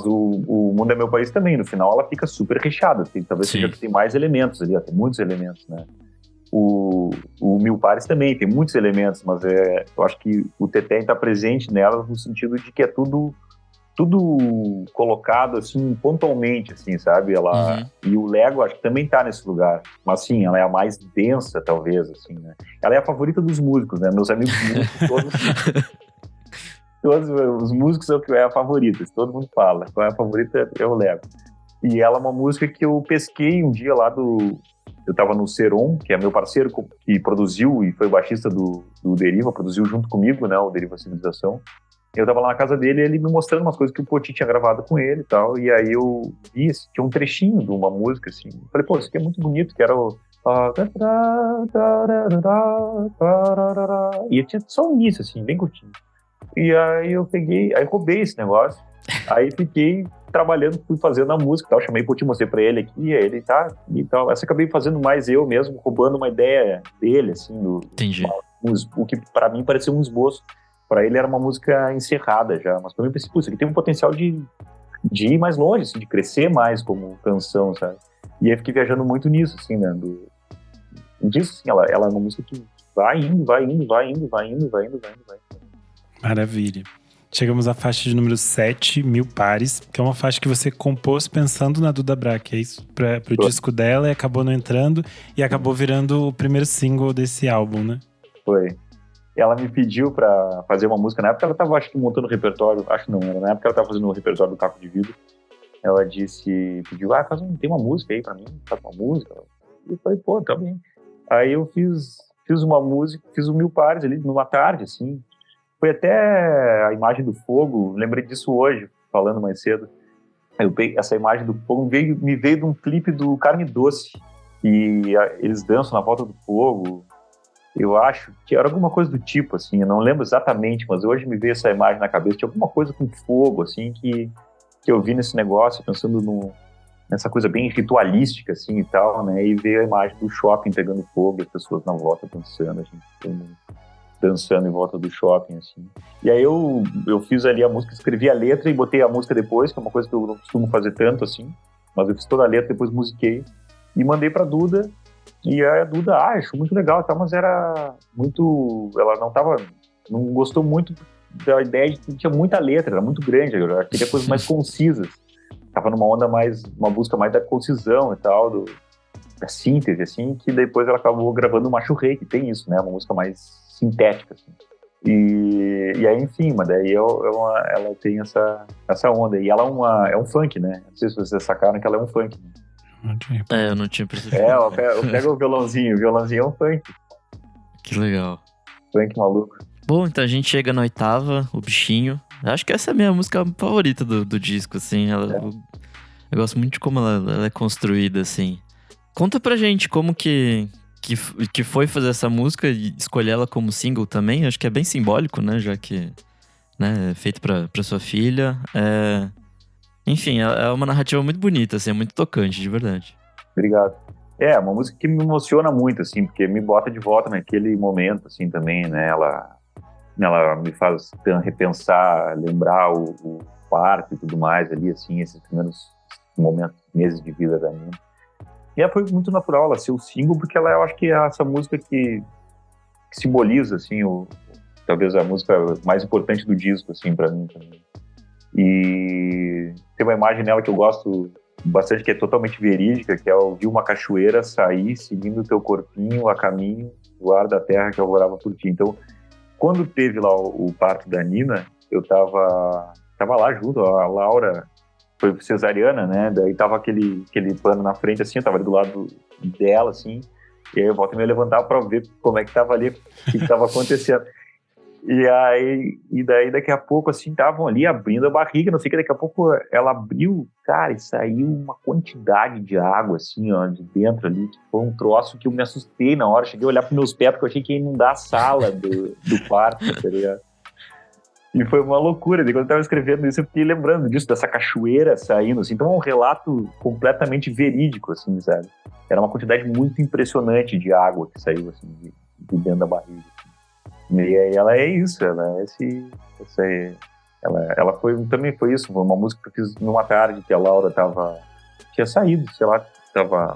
o Mundo é Meu País também, no final ela fica super recheada, talvez seja que tem mais elementos ali, tem muitos elementos, né? O Mil Pares também tem muitos elementos, mas eu acho que o Tetém está presente nela no sentido de que é tudo colocado assim pontualmente, assim, sabe? E o Lego acho que também tá nesse lugar, mas sim, ela é a mais densa, talvez, assim, né? Ela é a favorita dos músicos, né? Meus amigos músicos, todos os músicos é a favorita, todo mundo fala, qual é a favorita é o Lego. E ela é uma música que eu pesquei um dia lá eu tava no Seron, que é meu parceiro que produziu e foi baixista do Deriva, produziu junto comigo, né, o Deriva Civilização. Eu tava lá na casa dele e ele me mostrando umas coisas que o Poti tinha gravado com ele e tal, e aí eu vi, tinha um trechinho de uma música, assim, falei, pô, isso aqui é muito bonito, que era o... E tinha só um início, assim, bem curtinho. E aí eu roubei esse negócio, aí fiquei trabalhando, fui fazendo a música e tal, chamei o Poti, mostrei pra ele aqui, e ele tá, e tal, essa acabei fazendo mais eu mesmo, roubando uma ideia dele, assim, Entendi. O que pra mim parecia um esboço. Pra ele era uma música encerrada já, mas pra mim eu pensei, isso aqui tem um potencial de ir mais longe, assim, de crescer mais como canção, sabe? E aí fiquei viajando muito nisso, assim, né? Disso, assim, ela é uma música que vai indo. Maravilha. Chegamos à faixa de número 7, Mil Pares, que é uma faixa que você compôs pensando na Duda Brack, é isso? Pro disco dela, e acabou não entrando, e acabou virando o primeiro single desse álbum, né? Foi. Ela me pediu pra fazer uma música, na época ela tava, acho que montando o repertório, na época ela tava fazendo o repertório do Caco de Vidro. Ela pediu, tem uma música aí pra mim, faz uma música. E eu falei, pô, tá bem. Aí eu fiz uma música, fiz o Mil Pares ali numa tarde, assim. Foi até a imagem do fogo, lembrei disso hoje, falando mais cedo. Aí eu peguei essa imagem do fogo, me veio de um clipe do Carne Doce, e eles dançam na volta do fogo. Eu acho que era alguma coisa do tipo, assim, eu não lembro exatamente, mas hoje me veio essa imagem na cabeça, tinha alguma coisa com fogo, assim, que eu vi nesse negócio, pensando nessa coisa bem ritualística, assim, e tal, né, e veio a imagem do shopping pegando fogo, as pessoas na volta dançando, a gente todo mundo dançando em volta do shopping, assim. E aí eu fiz ali a música, escrevi a letra e botei a música depois, que é uma coisa que eu não costumo fazer tanto, assim, mas eu fiz toda a letra, depois musiquei, e mandei pra Duda. E a Duda, achou muito legal, tá, mas era muito... Ela não gostou muito da ideia de que tinha muita letra, era muito grande, ela queria coisas mais concisas. Tava numa onda uma busca mais da concisão e tal, da síntese, assim, que depois ela acabou gravando o Macho Rei, que tem isso, né, uma música mais sintética, assim. E aí, enfim, mas daí ela tem essa onda. E ela é um funk, né? Não sei se vocês sacaram que ela é um funk, né? Eu não tinha percebido. Eu pego o violãozinho é um funk. Que legal. Funk maluco. Bom, então a gente chega na oitava, o bichinho. Acho que essa é a minha música favorita do disco, assim. Eu gosto muito de como ela é construída, assim. Conta pra gente como que foi fazer essa música e escolher ela como single também. Acho que é bem simbólico, né? Já que, né, é feito pra sua filha. Enfim, é uma narrativa muito bonita, assim, é muito tocante, de verdade. Obrigado. É uma música que me emociona muito, assim, porque me bota de volta naquele momento, assim, também, né? Ela me faz repensar, lembrar o parto e tudo mais ali, assim, esses primeiros momentos, meses de vida da Nina. E foi muito natural ela ser o single, porque eu acho que é essa música que simboliza, assim, talvez a música mais importante do disco, assim, pra mim também. E tem uma imagem nela que eu gosto bastante, que é totalmente verídica, que é eu vi uma cachoeira sair, seguindo o teu corpinho a caminho do ar da terra que eu orava por ti. Então, quando teve lá o parto da Nina, eu tava lá junto, a Laura foi cesariana, né? Daí tava aquele pano na frente, assim, eu tava ali do lado dela, assim, e aí eu volto e me levantar pra ver como é que tava ali, o que tava acontecendo. E daí daqui a pouco, assim, estavam ali abrindo a barriga, não sei o que, daqui a pouco ela abriu, cara, e saiu uma quantidade de água, assim, ó, de dentro ali, que foi um troço que eu me assustei na hora, cheguei a olhar pros meus pés, porque eu achei que ia inundar a sala do quarto, tá ligado? E foi uma loucura, daí quando eu tava escrevendo isso, eu fiquei lembrando disso, dessa cachoeira saindo, assim, então é um relato completamente verídico, assim, sabe? Era uma quantidade muito impressionante de água que saiu, assim, de dentro da barriga. E aí ela é isso, ela é ela também foi isso, foi uma música que eu fiz numa tarde que a Laura tinha saído, sei lá,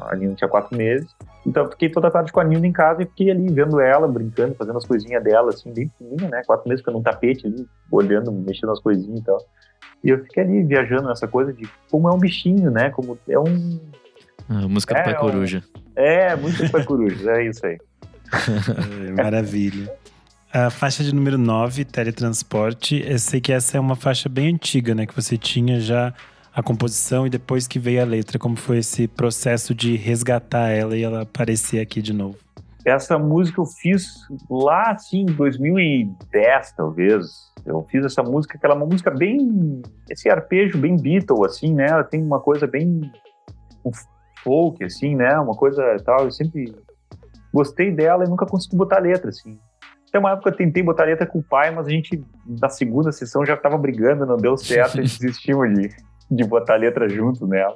a Nina tinha 4 meses, então eu fiquei toda a tarde com a Nina em casa e fiquei ali vendo ela, brincando, fazendo as coisinhas dela, assim, bem pequenininha, né, 4 meses ficando num tapete ali, olhando, mexendo nas coisinhas e tal, e eu fiquei ali viajando nessa coisa de como é um bichinho, né, como é um... música do Pai Coruja. Música do Pai Coruja, é isso aí. Maravilha. A faixa de número 9, Teletransporte, eu sei que essa é uma faixa bem antiga, né? Que você tinha já a composição e depois que veio a letra. Como foi esse processo de resgatar ela e ela aparecer aqui de novo? Essa música eu fiz lá, assim, em 2010, talvez. Eu fiz essa música, que ela é uma música bem... Esse arpejo bem Beatle, assim, né? Ela tem uma coisa bem... um folk, assim, né? Uma coisa tal. Eu sempre gostei dela e nunca consegui botar letra, assim. Até uma época eu tentei botar letra com o pai, mas a gente, na segunda sessão, já estava brigando, não deu certo, a gente desistimos de botar letra junto nela.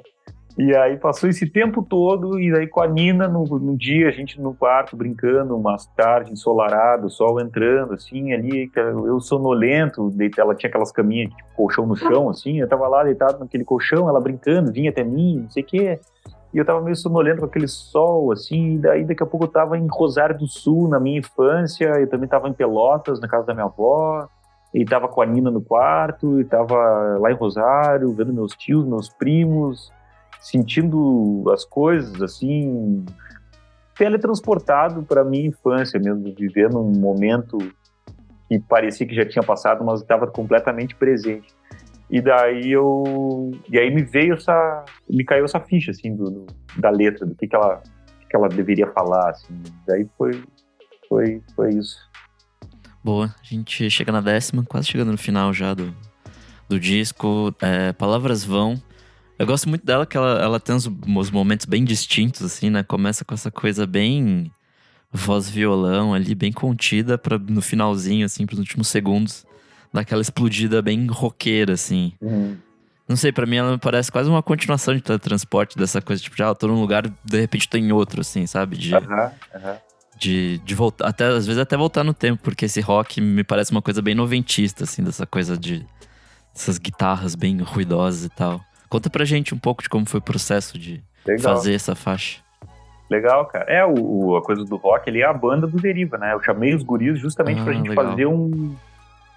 E aí passou esse tempo todo, e aí com a Nina, no dia, a gente no quarto, brincando, umas tardes ensolarado, o sol entrando, assim, ali, eu sonolento, ela tinha aquelas caminhas, tipo, colchão no chão, assim, eu tava lá deitado naquele colchão, ela brincando, vinha até mim, não sei o quê. E eu tava meio sonolento com aquele sol, assim, e daí daqui a pouco eu tava em Rosário do Sul, na minha infância, eu também tava em Pelotas, na casa da minha avó, e tava com a Nina no quarto, e tava lá em Rosário, vendo meus tios, meus primos, sentindo as coisas, assim, teletransportado pra minha infância mesmo, vivendo um momento que parecia que já tinha passado, mas estava completamente presente. E aí me caiu essa ficha, assim, da letra, do que ela deveria falar, assim. Daí foi isso. Boa, a gente chega na 10ª, quase chegando no final já do disco. Palavras Vão. Eu gosto muito dela, que ela tem uns momentos bem distintos, assim, né? Começa com essa coisa bem voz violão ali, bem contida, pra no finalzinho, assim, pros últimos segundos, daquela explodida bem roqueira, assim. Não sei, pra mim ela me parece quase uma continuação de Teletransporte, dessa coisa, tipo, já tô num lugar, de repente tô em outro, assim, sabe? De voltar, às vezes até voltar no tempo, porque esse rock me parece uma coisa bem noventista, assim, dessa coisa dessas guitarras bem ruidosas e tal. Conta pra gente um pouco de como foi o processo de fazer essa faixa. Legal, cara. A coisa do rock, ele é a banda do Deriva, né? Eu chamei os guris justamente pra gente fazer um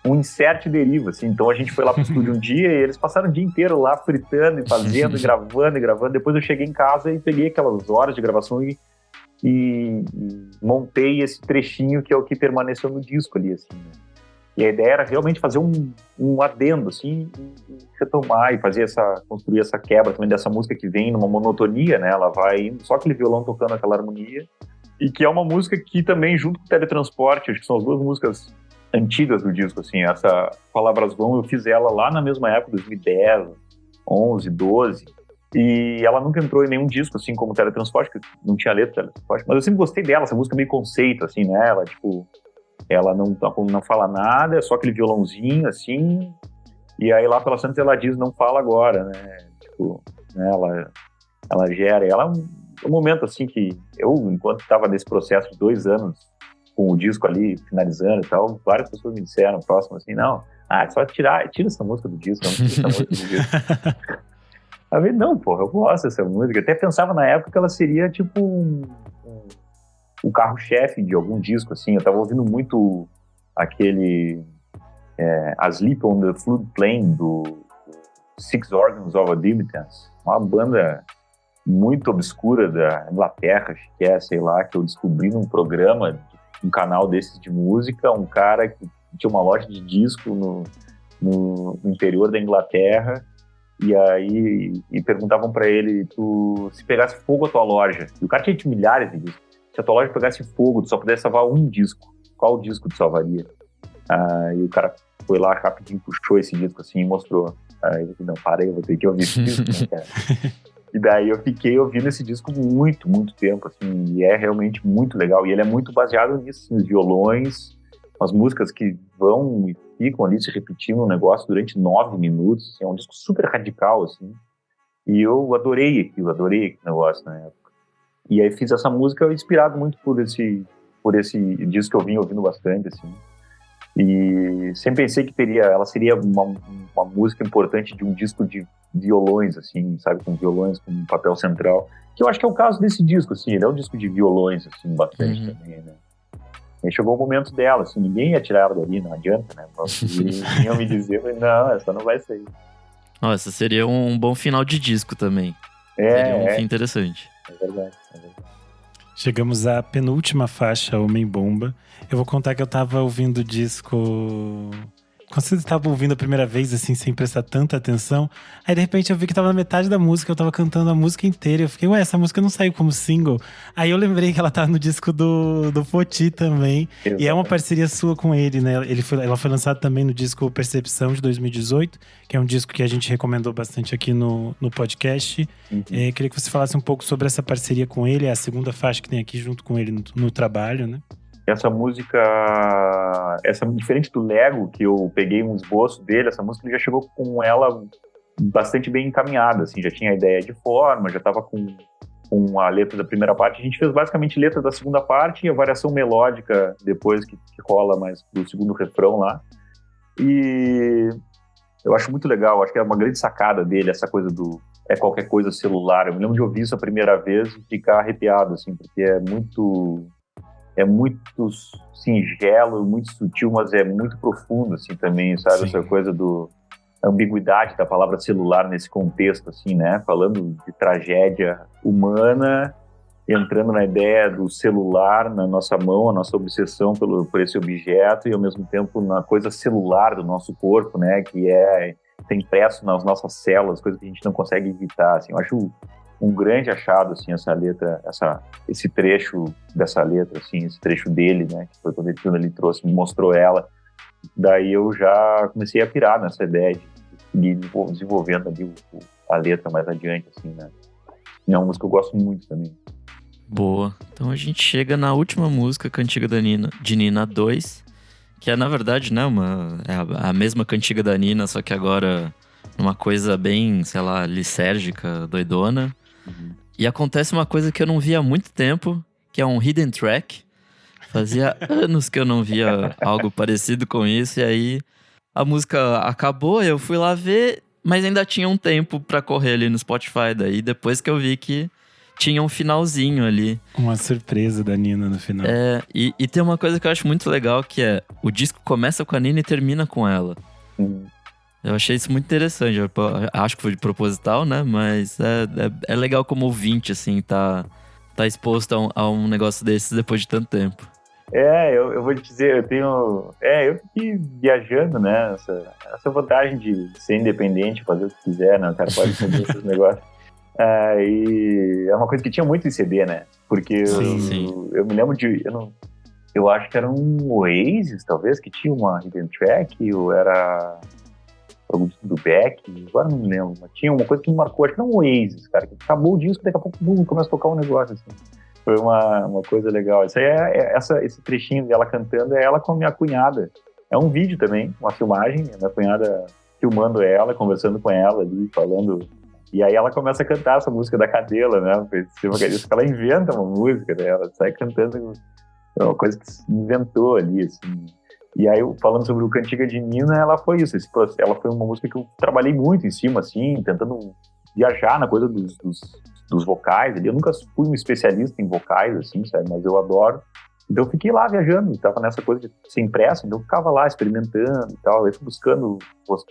insert Deriva, assim. Então a gente foi lá pro estúdio um dia e eles passaram o dia inteiro lá fritando e fazendo, e gravando. Depois eu cheguei em casa e peguei aquelas horas de gravação e montei esse trechinho que é o que permaneceu no disco ali, assim, né? E a ideia era realmente fazer um adendo, assim, e retomar e construir essa quebra também dessa música que vem numa monotonia, né? Ela vai indo, só aquele violão tocando aquela harmonia. E que é uma música que também, junto com o Teletransporte, acho que são as duas músicas antigas do disco, assim. Essa Palavras Vão, eu fiz ela lá na mesma época, 2010, 11, 12. E ela nunca entrou em nenhum disco, assim, como Teletransporte, que não tinha letra Teletransporte. Mas eu sempre gostei dela, essa música meio conceito, assim, né? Ela, tipo, ela não fala nada, é só aquele violãozinho, assim. E aí lá pela Santos ela diz, não fala agora, né? Tipo, né? Ela gera. Ela é um momento, assim, que eu, enquanto estava nesse processo de 2 anos, com o disco ali, finalizando e tal, várias pessoas me disseram, próximo, assim, não, é só tira essa música do disco, não tira essa música do disco. Eu falei, não, porra, eu gosto dessa música. Eu até pensava na época que ela seria tipo um carro-chefe de algum disco, assim. Eu tava ouvindo muito aquele A Sleep on the Floodplain do Six Organs of Admittance, uma banda muito obscura da Inglaterra, que sei lá, que eu descobri num programa, um canal desses de música, um cara que tinha uma loja de disco no interior da Inglaterra. E aí perguntavam pra ele, se pegasse fogo a tua loja, e o cara tinha milhares de discos, se a tua loja pegasse fogo, tu só pudesse salvar um disco, qual disco tu salvaria? E o cara foi lá rapidinho, puxou esse disco assim e mostrou. Aí eu falei, não, parei, eu vou ter que ouvir esse disco, né, cara? E daí eu fiquei ouvindo esse disco muito, muito tempo, assim, e é realmente muito legal, e ele é muito baseado nisso, nos violões, umas músicas que vão e ficam ali se repetindo um negócio durante 9 minutos, assim, é um disco super radical, assim, e eu adorei aquele negócio na época. E aí fiz essa música inspirado muito por esse disco que eu vim ouvindo bastante, assim, e sempre pensei que ela seria uma música importante de um disco de violões, assim, sabe, com violões com um papel central, que eu acho que é o caso desse disco, assim, ele é um disco de violões, assim, bastante também, né. Aí chegou o momento dela, assim, ninguém ia tirar ela dali, não adianta, né? E iam me dizer, não, essa não vai sair. Essa seria um bom final de disco também. Seria um fim interessante. É verdade. Chegamos à penúltima faixa, Homem Bomba. Eu vou contar que eu tava ouvindo o disco... Quando você estava ouvindo a primeira vez, assim, sem prestar tanta atenção, aí de repente eu vi que tava na metade da música, eu tava cantando a música inteira, eu fiquei, essa música não saiu como single. Aí eu lembrei que ela tá no disco do Foti também, exatamente. E é uma parceria sua com ele, né? Ela foi lançada também no disco Percepção, de 2018, que é um disco que a gente recomendou bastante aqui no podcast. Queria que você falasse um pouco sobre essa parceria com ele, é a segunda faixa que tem aqui junto com ele no trabalho, né? Essa música, diferente do Lego, que eu peguei um esboço dele, essa música ele já chegou com ela bastante bem encaminhada, assim, já tinha a ideia de forma, já estava com a letra da primeira parte. A gente fez basicamente letra da segunda parte e a variação melódica depois que rola mais pro segundo refrão lá. E eu acho muito legal, acho que é uma grande sacada dele, essa coisa do qualquer coisa celular. Eu me lembro de ouvir isso a primeira vez e ficar arrepiado, assim, porque é muito singelo, muito sutil, mas é muito profundo, assim, também, sabe? Sim. Essa coisa a ambiguidade da palavra celular nesse contexto, assim, né? Falando de tragédia humana, entrando na ideia do celular na nossa mão, a nossa obsessão por esse objeto, e ao mesmo tempo na coisa celular do nosso corpo, né? Que tem impresso nas nossas células, coisas que a gente não consegue evitar, assim. Eu acho um grande achado, assim, essa letra, esse trecho dessa letra, assim, esse trecho dele, né, que foi quando ele trouxe, me mostrou ela. Daí eu já comecei a pirar nessa ideia de ir desenvolvendo ali a letra mais adiante, assim, né. E é uma música que eu gosto muito também. Boa. Então a gente chega na última música, Cantiga de Nina 2, que é, na verdade, né, a mesma Cantiga da Nina, só que agora numa coisa bem, sei lá, lisérgica, doidona. E acontece uma coisa que eu não via há muito tempo, que é um hidden track. Fazia anos que eu não via algo parecido com isso, e aí a música acabou, eu fui lá ver, mas ainda tinha um tempo pra correr ali no Spotify. Daí depois que eu vi que tinha um finalzinho ali. Uma surpresa da Nina no final. E tem uma coisa que eu acho muito legal, que é o disco começa com a Nina e termina com ela. Eu achei isso muito interessante. Eu acho que foi de proposital, né? Mas é legal como ouvinte, assim, tá exposto a um negócio desses depois de tanto tempo. Eu vou te dizer, eu fiquei viajando, né? Essa vantagem de ser independente, fazer o que quiser, né? O cara pode fazer esses negócios. E é uma coisa que tinha muito em CD, né? Porque eu me lembro Eu acho que era um Oasis, talvez, que tinha uma hidden track, ou era algum disco do Beck, agora não me lembro, mas tinha uma coisa que me marcou, acho que não um Oasis, cara, que acabou o disco, daqui a pouco começa a tocar um negócio, assim. Foi uma coisa legal. Isso aí esse trechinho dela cantando é ela com a minha cunhada. É um vídeo também, uma filmagem, a minha cunhada filmando ela, conversando com ela ali, falando. E aí ela começa a cantar essa música da Cadela, né? Ela inventa uma música dela, sai cantando. É uma coisa que se inventou ali, assim. E aí, falando sobre o Cantiga de Nina, ela foi isso. Ela foi uma música que eu trabalhei muito em cima, assim, tentando viajar na coisa dos vocais ali. Eu nunca fui um especialista em vocais, assim, sabe? Mas eu adoro. Então eu fiquei lá viajando, estava nessa coisa de sem pressa, então eu ficava lá experimentando e tal. Eu fui buscando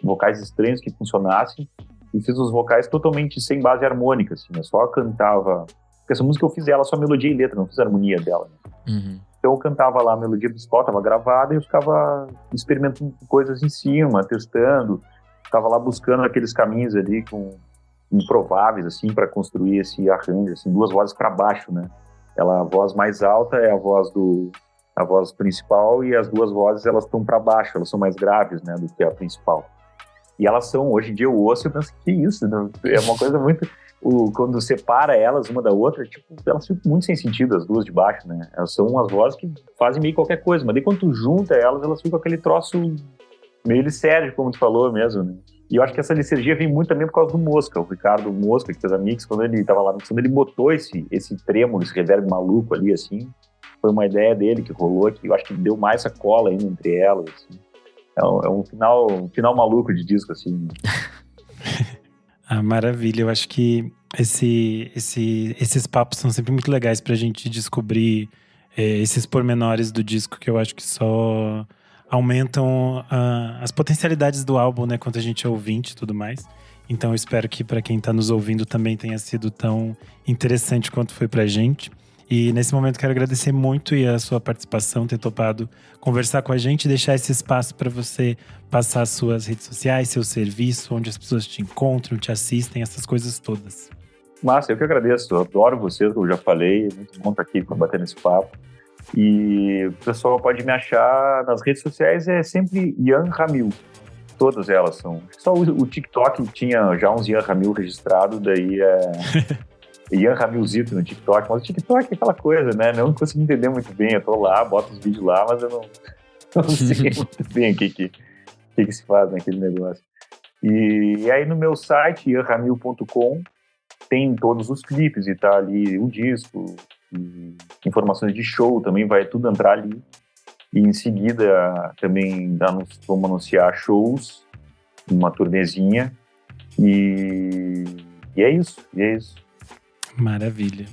vocais estranhos que funcionassem e fiz os vocais totalmente sem base harmônica, assim. Eu só cantava. Porque essa música eu fiz ela só melodia e letra, não fiz a harmonia dela. Né? Uhum. Então eu cantava lá a melodia principal, estava gravada e eu ficava experimentando coisas em cima, testando. Ficava lá buscando aqueles caminhos ali improváveis, assim, para construir esse arranjo, assim, duas vozes para baixo, né? A voz mais alta é a voz principal e as duas vozes, elas estão para baixo, elas são mais graves, né, do que a principal. E elas são, hoje em dia eu ouço e eu penso, que isso? Não? É uma coisa muito... Quando separa elas uma da outra, tipo, elas ficam muito sem sentido, as duas de baixo, né? Elas são umas vozes que fazem meio qualquer coisa, mas daí quando tu junta elas ficam aquele troço meio lisérgico, como tu falou mesmo, né? E eu acho que essa licergia vem muito também por causa do Mosca, o Ricardo Mosca, que fez a mix, quando ele estava lá mixando, ele botou esse trêmolo, esse reverb maluco ali, assim. Foi uma ideia dele que rolou, que eu acho que deu mais essa cola ainda entre elas, assim. É um final maluco de disco, assim. Ah, maravilha. Eu acho que esses papos são sempre muito legais pra gente descobrir esses pormenores do disco, que eu acho que só aumentam as potencialidades do álbum, né, quando a gente é ouvinte e tudo mais. Então eu espero que para quem tá nos ouvindo também tenha sido tão interessante quanto foi pra gente. E nesse momento quero agradecer muito a sua participação, ter topado conversar com a gente e deixar esse espaço para você passar suas redes sociais, seu serviço, onde as pessoas te encontram, te assistem, essas coisas todas. Márcia, eu que agradeço. Eu adoro vocês, como eu já falei. É muito bom estar aqui para bater nesse papo. E o pessoal pode me achar nas redes sociais, é sempre Ian Ramil. Todas elas são. Só o TikTok tinha já uns Ian Ramil registrado, daí é Ian Ramilzito no TikTok. Mas o TikTok é aquela coisa, né? Eu não consigo entender muito bem. Eu tô lá, boto os vídeos lá, mas eu não sei muito bem o que se faz naquele negócio. E aí no meu site, ianramil.com, tem todos os clipes e tá ali o disco, informações de show, também vai tudo entrar ali. E em seguida também vamos anunciar shows, uma turnezinha. E é isso. Maravilha.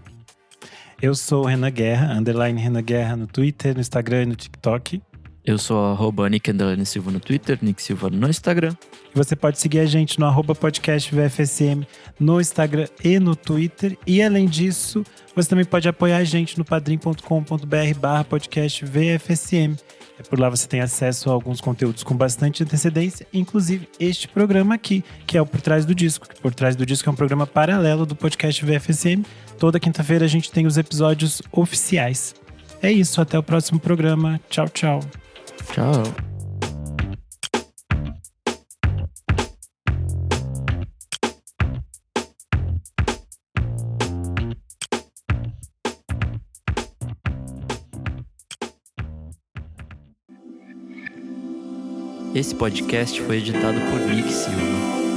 Eu sou o Renan Guerra, _Renan Guerra no Twitter, no Instagram e no TikTok. Eu sou @Nick_Silva no Twitter, Nick Silva no Instagram. E você pode seguir a gente no @podcastvfsm no Instagram e no Twitter. E além disso, você também pode apoiar a gente no padrim.com.br/podcastvfsm. Por lá você tem acesso a alguns conteúdos com bastante antecedência, inclusive este programa aqui, que é o Por Trás do Disco. Por Trás do Disco é um programa paralelo do podcast VFSM. Toda quinta-feira a gente tem os episódios oficiais. É isso, até o próximo programa. Tchau, tchau. Tchau. Esse podcast foi editado por Nick Silva.